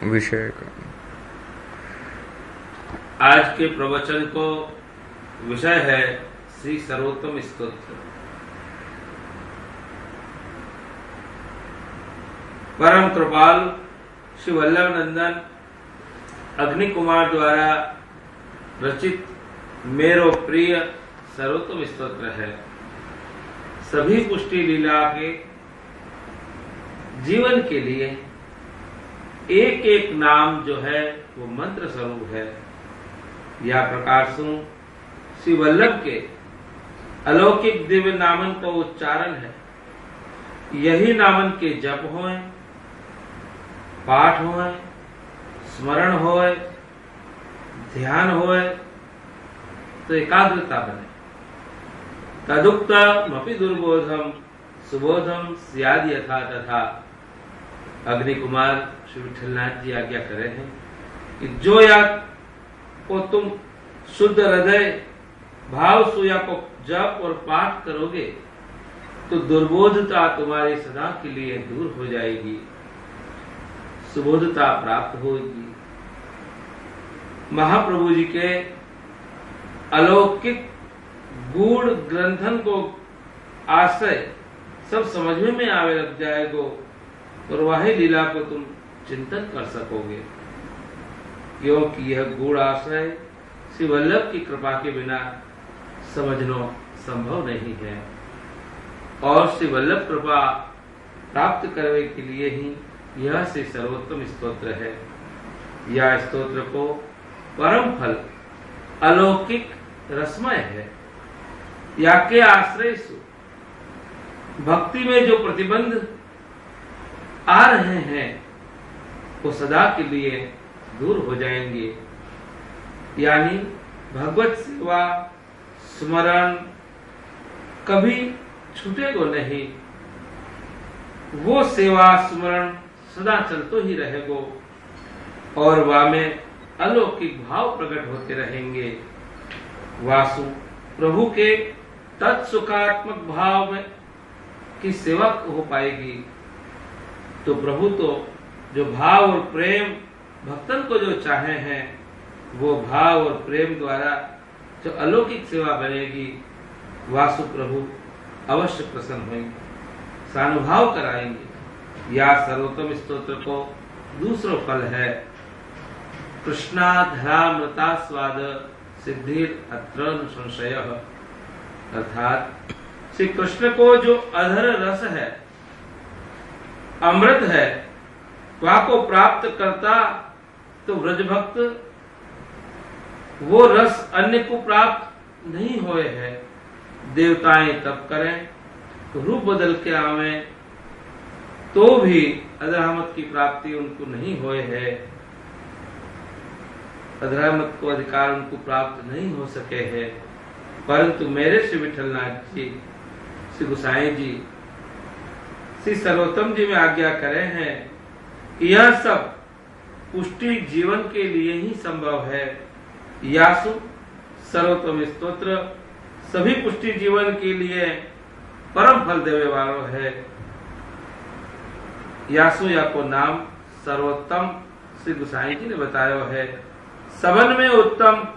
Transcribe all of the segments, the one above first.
विषय का। आज के प्रवचन को विषय है श्री सर्वोत्तम स्तोत्र। परम कृपाल श्री वल्लभ नंदन अग्नि कुमार द्वारा रचित मेरो प्रिय सर्वोत्तम स्तोत्र है। सभी पुष्टि लीला के जीवन के लिए एक एक नाम जो है वो मंत्र स्वरूप है। या प्रकार से श्री वल्लभ के अलौकिक दिव्य नामन का उच्चारण है। यही नामन के जप होए, पाठ होए, स्मरण होए, ध्यान होए तो एकाग्रता बने। तदुक्तमपि दुर्बोधम सुबोधम स्याद् यथा तथा। अग्नि कुमार श्री विठलनाथ जी आज्ञा करे हैं कि जो या को तुम शुद्ध हृदय भाव सुया को जप और पाठ करोगे तो दुर्बोधता तुम्हारी सदा के लिए दूर हो जाएगी, सुबोधता प्राप्त होगी। महाप्रभु जी के अलौकिक गूढ़ ग्रंथन को आश्रय सब समझ में आवे लग जाएगो और वही लीला को तुम चिंतन कर सकोगे, क्योंकि यह गूढ़ आश्रय श्री वल्लभ की कृपा के बिना समझना संभव नहीं है। और श्री वल्लभ कृपा प्राप्त करने के लिए ही यह श्री सर्वोत्तम स्तोत्र है। यह स्तोत्र को परम फल अलौकिक रसमय है। या के आश्रय से भक्ति में जो प्रतिबंध आ रहे हैं वो सदा के लिए दूर हो जाएंगे। यानी भगवत सेवा स्मरण कभी छूटेगा नहीं। वो सेवा स्मरण सदा चलते ही रहेगो और वह में अलौकिक भाव प्रकट होते रहेंगे। वासु प्रभु के तत्सुखात्मक भाव में की सेवा हो पाएगी तो प्रभु तो जो भाव और प्रेम भक्तन को जो चाहे हैं वो भाव और प्रेम द्वारा जो अलौकिक सेवा बनेगी, वासु प्रभु अवश्य प्रसन्न होंगे, सानुभाव कराएंगे। या सर्वोत्तम स्तोत्र को दूसरा फल है कृष्णाधरामृता स्वाद सिद्धिर अत्र न संशय। अर्थात श्री कृष्ण को जो अधर रस है, अमृत है, वह को प्राप्त करता तो व्रज भक्त वो रस अन्य को प्राप्त नहीं होए है। देवताएं तप करें, रूप बदल के आवे तो भी अधरामत की प्राप्ति उनको नहीं होए है। अधरामत को अधिकार उनको प्राप्त नहीं हो सके है। परंतु मेरे श्री विठलनाथ जी, श्री गोसाई जी, श्री सर्वोत्तम जी में आज्ञा करे हैं कि यह सब पुष्टि जीवन के लिए ही संभव है। यासु सर्वोत्तम स्तोत्र सभी पुष्टि जीवन के लिए परम फल देवे वालो है। यासु या को नाम सर्वोत्तम श्री गोसाई जी ने बताया है। सबन में उत्तम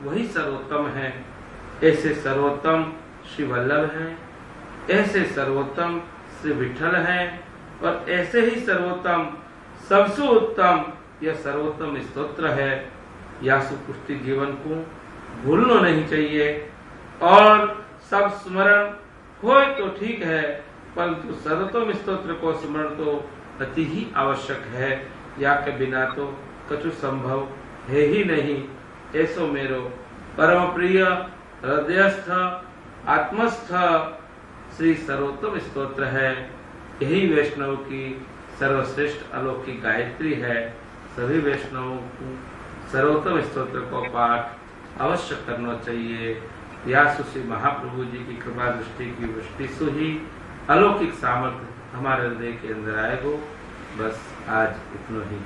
वही सर्वोत्तम है। ऐसे सर्वोत्तम श्री वल्लभ हैं, ऐसे सर्वोत्तम श्री विठल हैं और ऐसे ही सर्वोत्तम सबसे उत्तम यह सर्वोत्तम स्तोत्र है। यासु पुष्टि जीवन को भूलना नहीं चाहिए और सब स्मरण हो तो ठीक है, परंतु सर्वोत्तम स्तोत्र को स्मरण तो अति ही आवश्यक है। या के बिना तो कछु संभव है ही नहीं। ऐसो मेरो परम प्रिय हृदयस्थ आत्मस्थ श्री सर्वोत्तम स्तोत्र है। यही वैष्णव की सर्वश्रेष्ठ अलौकिक गायत्री है। सभी वैष्णवों को सर्वोत्तम स्तोत्र को पाठ अवश्य करना चाहिए। या श्री महाप्रभु जी की कृपा दृष्टि की वृष्टि से ही अलौकिक सामर्थ्य हमारे हृदय के अंदर आएगो। बस आज इतना ही।